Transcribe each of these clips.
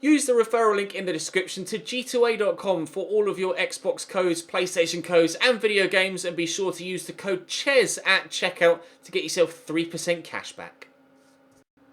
Use the referral link in the description to g2a.com for all of your Xbox codes, PlayStation codes and video games, and be sure to use the code CHES at checkout to get yourself 3% cash back.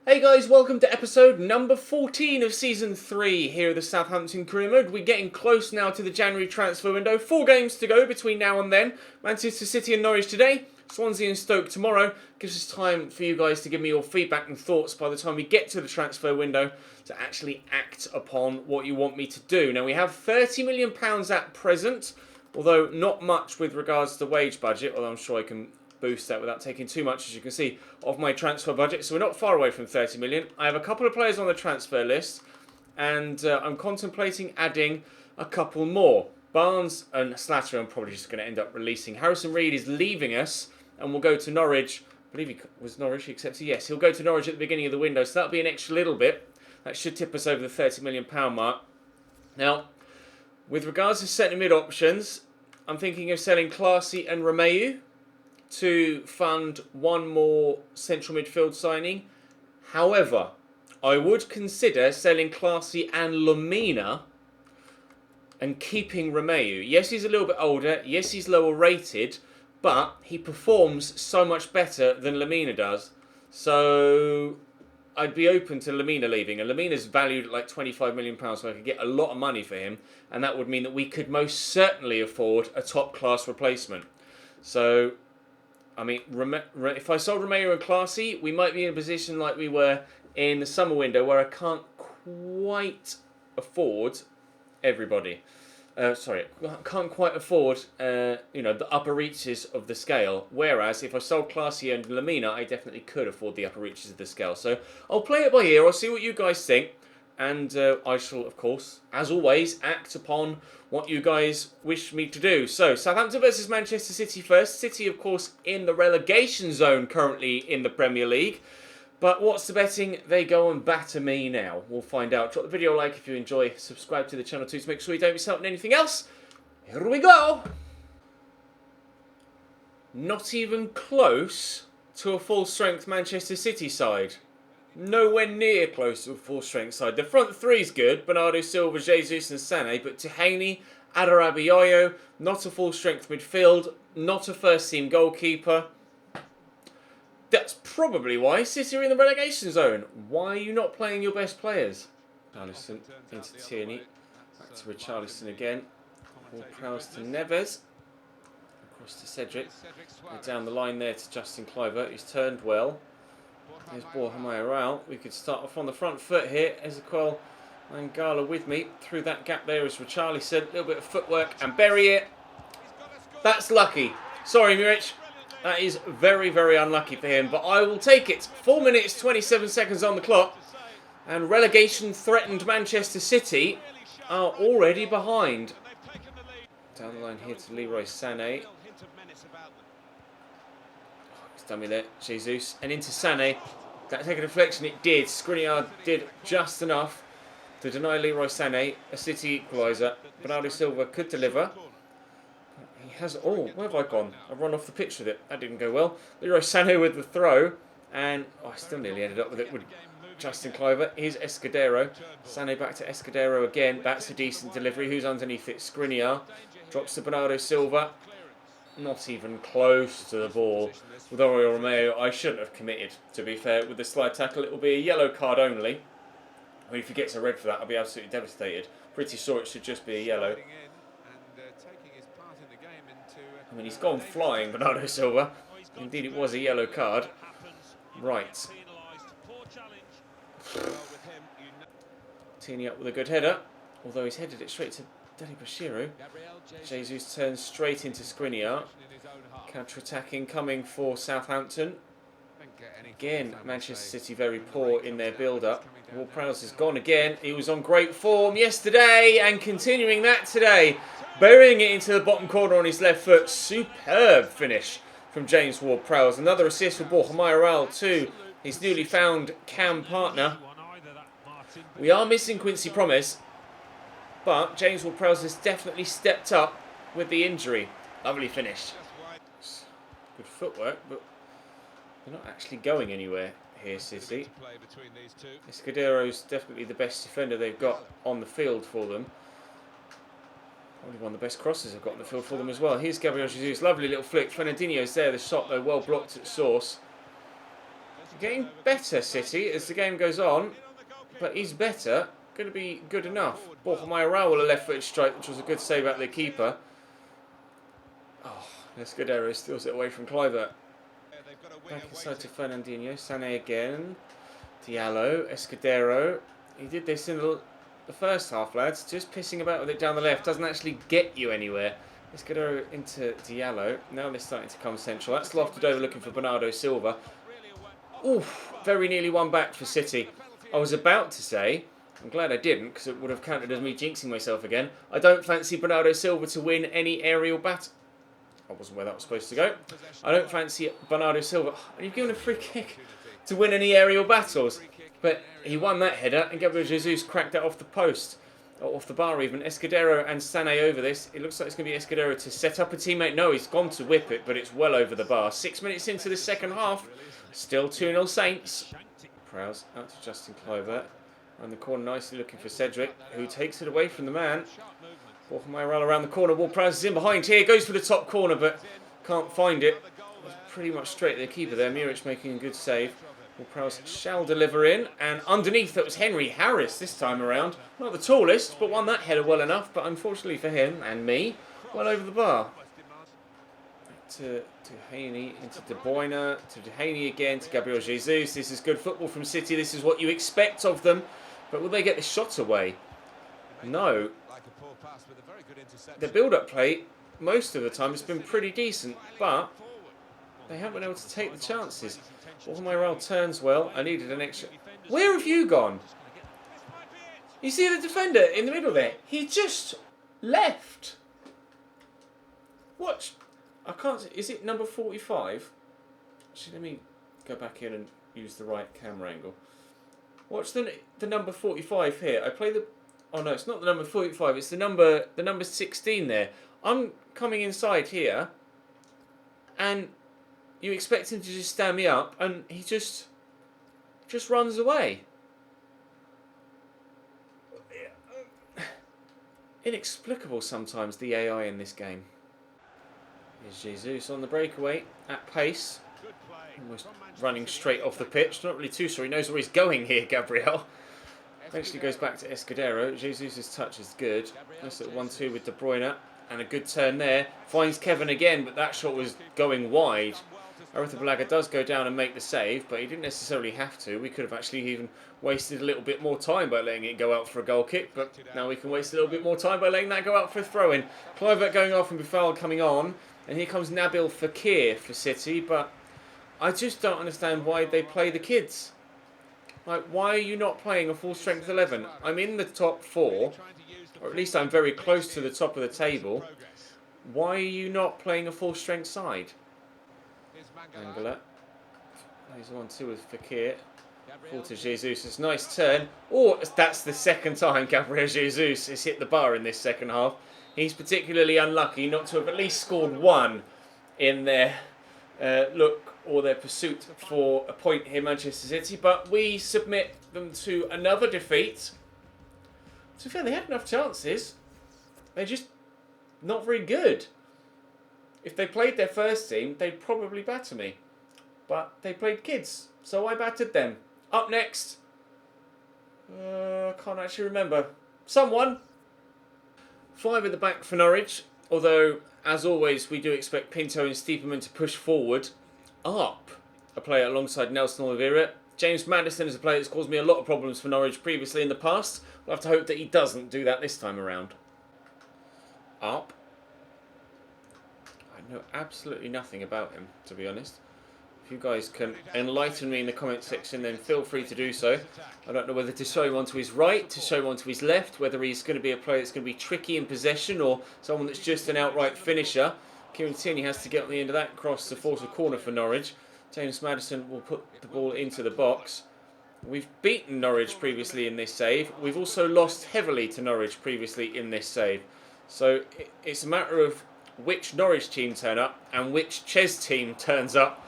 Hey guys, welcome to episode number 14 of Season 3 here at the Southampton Career Mode. We're getting close now to the January transfer window. 4 games to go between now and then. Manchester City and Norwich today, Swansea and Stoke tomorrow. Gives us time for you guys to give me your feedback and thoughts by the time we get to the transfer window to actually act upon what you want me to do. Now we have £30 million at present, although not much with regards to the wage budget, although I'm sure I can boost that without taking too much, as you can see, of my transfer budget. So we're not far away from 30 million. I have a couple of players on the transfer list, and I'm contemplating adding a couple more. Barnes and Slatter I'm probably just going to end up releasing. Harrison Reed is leaving us and will go to Norwich. I believe he was Norwich, he accepted. Yes, he'll go to Norwich at the beginning of the window, so that'll be an extra little bit. That should tip us over the £30 million mark. Now, with regards to centre mid options, I'm thinking of selling Classy and Romeu to fund one more central midfield signing. However, I would consider selling Classy and Lamina and keeping Romeu. Yes, he's a little bit older. Yes, he's lower rated, but he performs so much better than Lamina does. So I'd be open to Lamina leaving. And Lamina's valued at like £25 million, so I could get a lot of money for him. And that would mean that we could most certainly afford a top-class replacement. So I mean, if I sold Romeu and Classy, we might be in a position like we were in the summer window where I can't quite afford everybody. I can't quite afford, the upper reaches of the scale. Whereas if I sold Classy and Lamina, I definitely could afford the upper reaches of the scale. So I'll play it by ear. I'll see what you guys think. And I shall, of course, as always, act upon what you guys wish me to do. So, Southampton versus Manchester City first. City, of course, in the relegation zone currently in the Premier League. But what's the betting? They go and batter me now. We'll find out. Drop the video a like if you enjoy. Subscribe to the channel too to make sure you don't miss out on anything else. Here we go. Not even close to a full-strength Manchester City side. Nowhere near close to a full-strength side. The front three's good. Bernardo Silva, Jesus and Sané. But Tehani, Adarabiayo, not a full-strength midfield. Not a first-team goalkeeper. That's probably why City are in the relegation zone. Why are you not playing your best players? Richarlison into Tierney. Back to Richarlison again. Prowse to Neves. Across to Cedric. Down the line there to Justin Kluivert. He's turned well. There's Borja out. We could start off on the front foot here. Ezequiel Mangala with me. Through that gap there is Richarlison. A little bit of footwork and bury it. That's lucky. Sorry, Muric. That is very, very unlucky for him. But I will take it. 4 minutes, 27 seconds on the clock. And relegation-threatened Manchester City are already behind. Down the line here to Leroy Sané. Dummy there, Jesus, and into Sané. That take a deflection, it did. Skriniar did just enough to deny Leroy Sané a City equaliser. Bernardo Silva could deliver. He has. Oh, where have I gone? I've run off the pitch with it. That didn't go well. Leroy Sané with the throw, and I still nearly ended up with it with Justin Kluivert. Here's Escudero. Sané back to Escudero again. That's a decent delivery. Who's underneath it? Skriniar drops to Bernardo Silva. Not even close to the ball. With Oriol Romeu, I shouldn't have committed, to be fair. With the slide tackle, it will be a yellow card only. I mean, if he gets a red for that, I'll be absolutely devastated. Pretty sure it should just be a yellow. I mean, he's gone flying, Bernardo Silva. Indeed, it was a yellow card. Right. Teeing up with a good header. Although he's headed it straight to Deli Bashiru. Jesus turns straight into Skriniar. Counter-attacking coming for Southampton. Again, Manchester City very poor in their build-up. Ward-Prowse is gone again. He was on great form yesterday and continuing that today. Burying it into the bottom corner on his left foot. Superb finish from James Ward-Prowse. Another assist for Borja Mayoral to his newly found cam partner. We are missing Quincy Promes, but James Ward-Prowse has definitely stepped up with the injury. Lovely finish. Good footwork, but they're not actually going anywhere here, City. Escudero's definitely the best defender they've got on the field for them. Probably one of the best crosses I've got on the field for them as well. Here's Gabriel Jesus. Lovely little flick. Fernandinho's there. The shot, though, well blocked at source. Getting better, City, as the game goes on. But he's better. Going to be good enough. Borja Mayoral with a left-footed strike, which was a good save out of the keeper. Oh, Escudero steals it away from Kluivert. Back inside to Fernandinho. Sané again. Diallo. Escudero. He did this in the first half, lads. Just pissing about with it down the left. Doesn't actually get you anywhere. Escudero into Diallo. Now they're starting to come central. That's lofted over looking for Bernardo Silva. Oof. Very nearly one back for City. I was about to say, I'm glad I didn't, because it would have counted as me jinxing myself again. I don't fancy Bernardo Silva to win any aerial battle. I wasn't where that was supposed to go. I don't fancy Bernardo Silva. And you've given a free kick to win any aerial battles. But he won that header, and Gabriel Jesus cracked that off the post. Or off the bar even. Escudero and Sané over this. It looks like it's going to be Escudero to set up a teammate. No, he's gone to whip it, but it's well over the bar. 6 minutes into the second half. Still 2-0 Saints. Prowse out to Justin Kluivert. Around the corner nicely looking for Cedric, who takes it away from the man. Borja Mayoral around the corner. Ward-Prowse is in behind here. Goes for the top corner, but can't find it. Pretty much straight to the keeper there. Muric making a good save. Ward-Prowse shall deliver in. And underneath, that was Henry Harris this time around. Not the tallest, but won that header well enough. But unfortunately for him and me, well over the bar. To Haney, into De Bruyne, to Haney again, to Gabriel Jesus. This is good football from City. This is what you expect of them. But will they get the shot away? No. The build-up play, most of the time, has been pretty decent, but they haven't been able to take the chances. Borja Mayoral turns well. I needed an extra... Where have you gone? You see the defender in the middle there? He just left. Watch. I can't see. Is it number 45? Actually, let me go back in and use the right camera angle. Watch the number 45 here. I play the... Oh, no, it's not the number 45. It's the number 16 there. I'm coming inside here, and you expect him to just stand me up, and he just runs away. Inexplicable sometimes, the AI in this game. Here's Jesus on the breakaway at pace. Almost running straight off the pitch. Not really too sure. He knows where he's going here, Gabriel. Eventually goes back to Escudero. Jesus' touch is good. Nice little 1-2 with De Bruyne. And a good turn there. Finds Kevin again, but that shot was going wide. Arrizabalaga does go down and make the save, but he didn't necessarily have to. We could have actually even wasted a little bit more time by letting it go out for a goal kick, but now we can waste a little bit more time by letting that go out for a throw-in. Kluivert going off and Buffal coming on. And here comes Nabil Fekir for City, but I just don't understand why they play the kids. Like, why are you not playing a full-strength 11? I'm in the top 4, or at least I'm very close to the top of the table. Why are you not playing a full-strength side? Angela. Plays 1-2 with Fekir. Ball to Jesus. It's a nice turn. Oh, that's the second time Gabriel Jesus has hit the bar in this second half. He's particularly unlucky not to have at least scored one in their look or their pursuit for a point here, Manchester City. But we submit them to another defeat. To be fair, they had enough chances. They're just not very good. If they played their first team, they'd probably batter me. But they played kids, so I battered them. Up next. I can't actually remember. Someone. 5 at the back for Norwich, although, as always, we do expect Pinto and Stiepermann to push forward. Up, a player alongside Nelson Oliveira. James Maddison is a player that's caused me a lot of problems for Norwich previously in the past. We'll have to hope that he doesn't do that this time around. Up. I know absolutely nothing about him, to be honest. If you guys can enlighten me in the comment section, then feel free to do so. I don't know whether to show him onto his right, to show him onto his left, whether he's going to be a player that's going to be tricky in possession or someone that's just an outright finisher. Kieran Tierney has to get on the end of that cross to force a corner for Norwich. James Maddison will put the ball into the box. We've beaten Norwich previously in this save. We've also lost heavily to Norwich previously in this save. So it's a matter of which Norwich team turn up and which Ches team turns up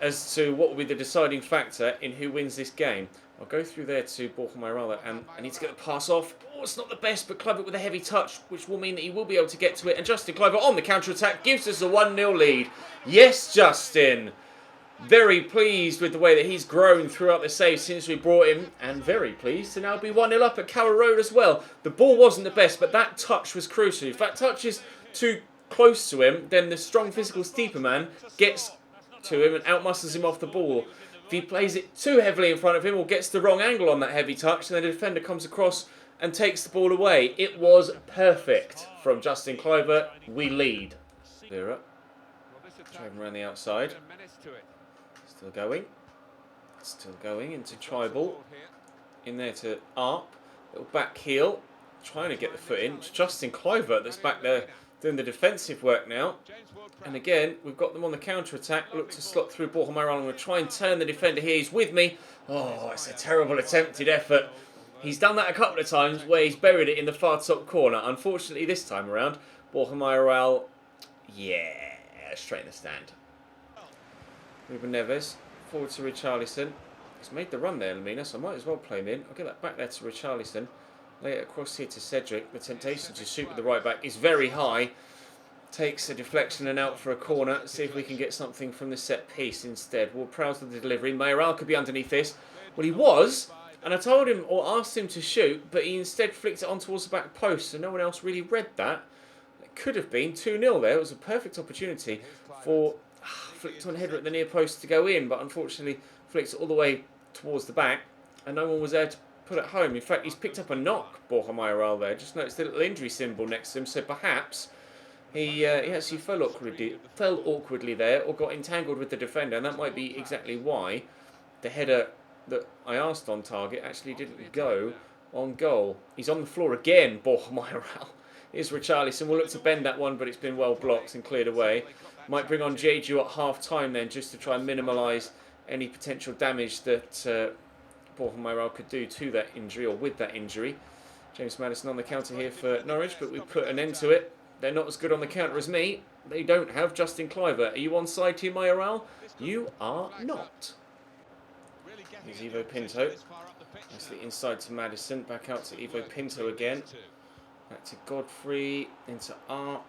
as to what will be the deciding factor in who wins this game. I'll go through there to Borja, and I need to get the pass off. Oh, it's not the best, but Kluivert with a heavy touch, which will mean that he will be able to get to it. And Justin Kluivert on the counter-attack gives us a 1-0 lead. Yes, Justin. Very pleased with the way that he's grown throughout the save since we brought him. And very pleased to now be 1-0 up at Carrow Road as well. The ball wasn't the best, but that touch was crucial. If that touch is too close to him, then the strong physical steeper man gets to him and outmuscles him off the ball. If he plays it too heavily in front of him or gets the wrong angle on that heavy touch, then the defender comes across and takes the ball away. It was perfect from Justin Kluivert. We lead. Vera. Driving around the outside. Still going. Still going into Tribal. In there to Arp. Little back heel. Trying to get the foot in. It's Justin Kluivert that's back there doing the defensive work now. And again, we've got them on the counter-attack. Look to slot through Borja. I'm going to try and turn the defender here. He's with me. Oh, it's a terrible attempted effort. He's done that a couple of times where he's buried it in the far top corner. Unfortunately, this time around, Borja, yeah, straight in the stand. Ruben Neves, forward to Richarlison. He's made the run there, Lamina, so I might as well play him in. I'll get that back there to Richarlison. Lay it across here to Cedric. The temptation to shoot with the right back is very high. Takes a deflection and out for a corner. See if we can get something from the set piece instead. Ward-Prowse with the delivery. Mayoral could be underneath this. Well, he was, and I told him or asked him to shoot, but he instead flicked it on towards the back post, so no one else really read that. It could have been 2-0 there. It was a perfect opportunity for flicked on header at the near post to go in, but unfortunately flicked it all the way towards the back, and no one was there to put it home. In fact, he's picked up a knock, Borja Mayoral there. Just noticed the little injury symbol next to him, so perhaps he actually fell awkwardly there, or got entangled with the defender, and that might be exactly why the header that I asked on target actually didn't go on goal. He's on the floor again, Borja Mayoral. Here's Richarlison. We'll look to bend that one, but it's been well blocked and cleared away. Might bring on Jeju at half-time then, just to try and minimalise any potential damage that Borja Mayoral could do to that injury, or with that injury. James Maddison on the counter here for Norwich, but we put an end to it. They're not as good on the counter as me. They don't have Justin Kluivert. Are you on side to Mayoral? You are not. Here's Ivo Pinto. Nicely inside to Maddison. Back out to Ivo Pinto again. Back to Godfrey. Into Arp.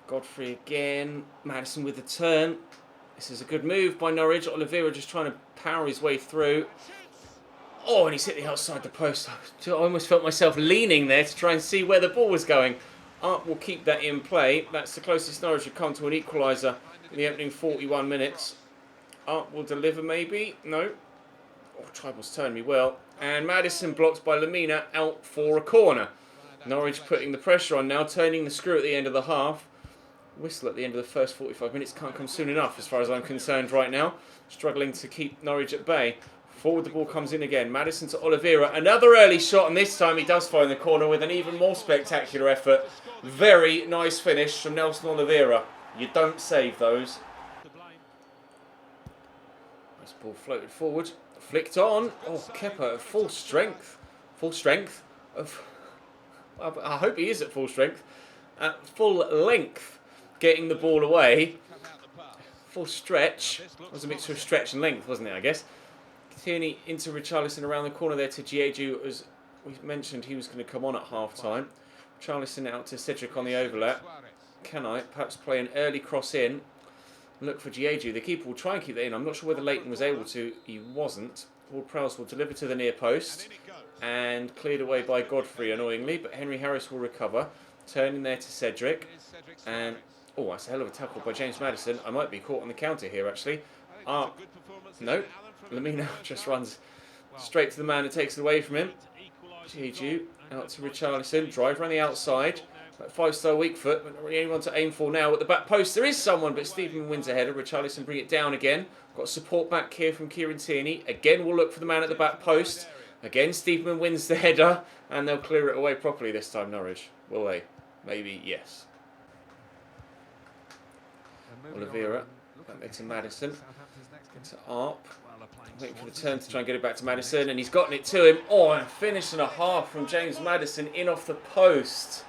Godfrey again. Maddison with the turn. This is a good move by Norwich. Oliveira just trying to power his way through. Oh, and he's hit the outside the post. I almost felt myself leaning there to try and see where the ball was going. Arp will keep that in play. That's the closest Norwich have come to an equaliser in the opening 41 minutes. Arp will deliver maybe. No. Oh, Tribal's turned me well. And Maddison blocked by Lamina out for a corner. Norwich putting the pressure on now, turning the screw at the end of the half. Whistle at the end of the first 45 minutes can't come soon enough as far as I'm concerned right now. Struggling to keep Norwich at bay. Forward the ball comes in again. Maddison to Oliveira. Another early shot, and this time he does find the corner with an even more spectacular effort. Very nice finish from Nelson Oliveira. You don't save those. Nice ball floated forward. Flicked on. Oh, Kepa at full strength. Full strength. I hope he is at full strength. At full length. Getting the ball away. Full stretch. It was a mixture of stretch and length, wasn't it, I guess? Tierney into Richarlison around the corner there to Jeju. As we mentioned, he was going to come on at half-time. Richarlison out to Cedric on the overlap. Can I perhaps play an early cross in? Look for Jeju. The keeper will try and keep that in. I'm not sure whether Leighton was able to. He wasn't. Ward-Prowse will deliver to the near post. And cleared away by Godfrey, annoyingly. But Henry Harris will recover. Turning there to Cedric. And, oh, that's a hell of a tackle by James Maddison. I might be caught on the counter here, actually. No. Lamina just runs straight to the man and takes it away from him. Jeju out to Richarlison. Drive around the outside. That 5-star weak foot, but not really anyone to aim for now. At the back post, there is someone, but Stephen wins a header. Richarlison bring it down again. Got support back here from Kieran Tierney. Again, we'll look for the man at the back post. Again, Stephen wins the header, and they'll clear it away properly this time, Norwich. Will they? Maybe, yes. Oliveira. Back there to Maddison. To Arp. Waiting for the turn to try and get it back to Maddison, and he's gotten it to him. Oh, and a finish and a half from James Maddison in off the post.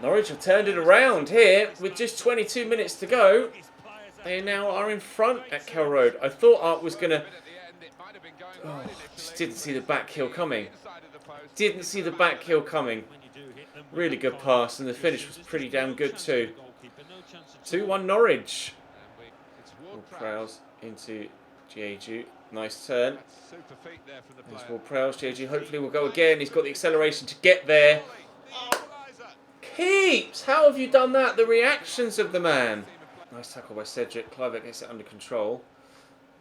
Norwich have turned it around here with just 22 minutes to go. They now are in front at Kell Road. I thought Art was going to... Oh, just didn't see the back heel coming. Didn't see the back heel coming. Really good pass, and the finish was pretty damn good too. 2-1 Norwich. Prowse into Jeju. Nice turn. There's Ward-Prowse. Jeju hopefully will go again. He's got the acceleration to get there. Keeps! How have you done that? The reactions of the man. Nice tackle by Cedric. Kluivert gets it under control.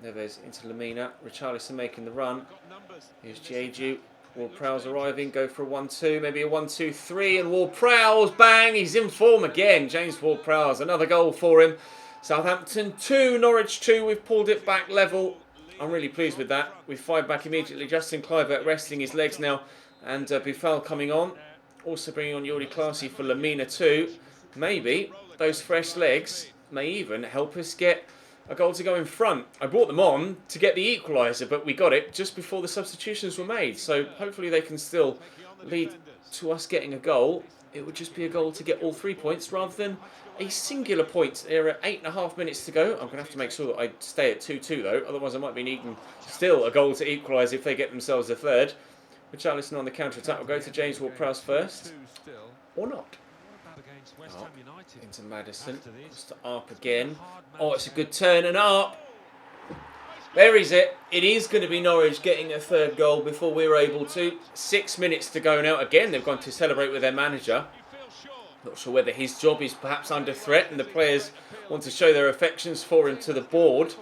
Neves into Lamina. Richarlison making the run. Here's Jeju. Ward-Prowse arriving. Go for a 1-2. Maybe a 1-2-3. And Ward-Prowse. Bang! He's in form again. James Ward-Prowse. Another goal for him. Southampton 2. Norwich 2. We've pulled it back level. I'm really pleased with that. We've fired back immediately. Justin Kluivert resting his legs now. And Buffal coming on. Also bringing on Jordi Klaasie for Lamina too. Maybe those fresh legs may even help us get a goal to go in front. I brought them on to get the equaliser, but we got it just before the substitutions were made. So hopefully they can still lead to us getting a goal. It would just be a goal to get all 3 points rather than a singular point. There are 8.5 minutes to go. I'm going to have to make sure that I stay at 2-2 though. Otherwise I might be needing still a goal to equalise if they get themselves a third. Richarlison on the counter-attack will go to James Ward-Prowse first. Or not. Oh, into Maddison. Just to Arp again. Oh, it's a good turn, and Arp. There is it. It is going to be Norwich getting a third goal before we're able to. 6 minutes to go now. Again, they've gone to celebrate with their manager. Not sure whether his job is perhaps under threat and the players want to show their affections for him to the board.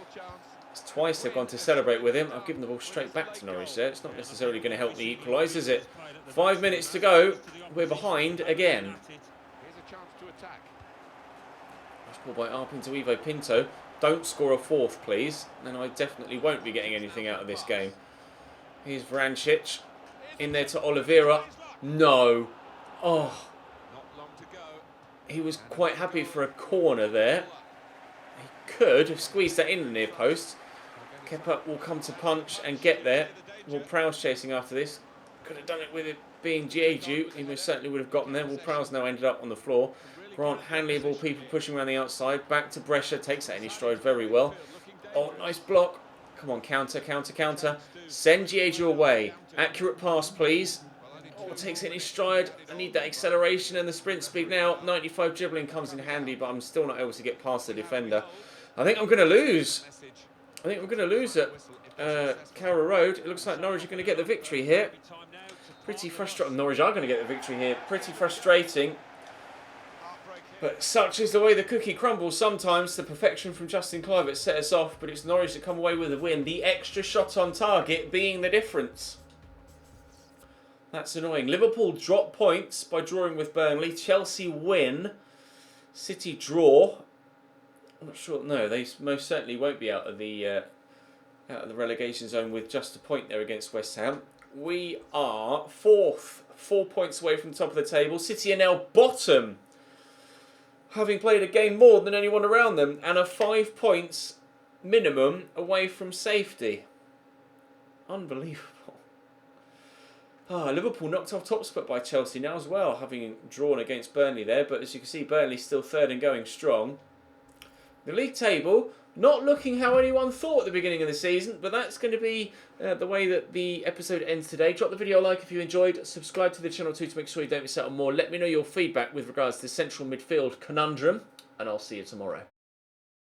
It's twice they've gone to celebrate with him. I've given the ball straight back to Norwich there. It's not necessarily going to help the equalise, is it? 5 minutes to go. We're behind again. Nice ball by Arp into Ivo Pinto. Don't score a fourth, please. Then I definitely won't be getting anything out of this game. Here's Vrancic. In there to Oliveira. No. Oh. He was quite happy for a corner there. He could have squeezed that in the near post. Kepa will come to punch and get there. Ward-Prowse chasing after this. Could have done it with it being Jeju. He most certainly would have gotten there. Ward-Prowse now ended up on the floor. Grant Hanley of all people pushing around the outside. Back to Brescia. Takes that in his stride very well. Oh, nice block. Come on, counter, counter, counter. Send Jeju away. Accurate pass, please. Oh, takes it in his stride. I need that acceleration and the sprint speed now. 95 dribbling comes in handy, but I'm still not able to get past the defender. I think I'm going to lose. I think we're going to lose at Carrow Road. It looks like Norwich are going to get the victory here. Pretty frustrating. Norwich are going to get the victory here. Pretty frustrating. But such is the way the cookie crumbles sometimes. The perfection from Justin Kluivert set us off, but it's Norwich that come away with a win. The extra shot on target being the difference. That's annoying. Liverpool drop points by drawing with Burnley. Chelsea win. City draw. I'm not sure. No, they most certainly won't be out of the relegation zone with just a point there against West Ham. We are fourth, 4 points away from the top of the table. City are now bottom, having played a game more than anyone around them, and are 5 points minimum away from safety. Unbelievable. Liverpool knocked off top spot by Chelsea now as well, having drawn against Burnley there. But as you can see, Burnley's still third and going strong. The league table, not looking how anyone thought at the beginning of the season, but that's going to be the way that the episode ends today. Drop the video a like if you enjoyed. Subscribe to the channel too to make sure you don't miss out on more. Let me know your feedback with regards to the central midfield conundrum, and I'll see you tomorrow.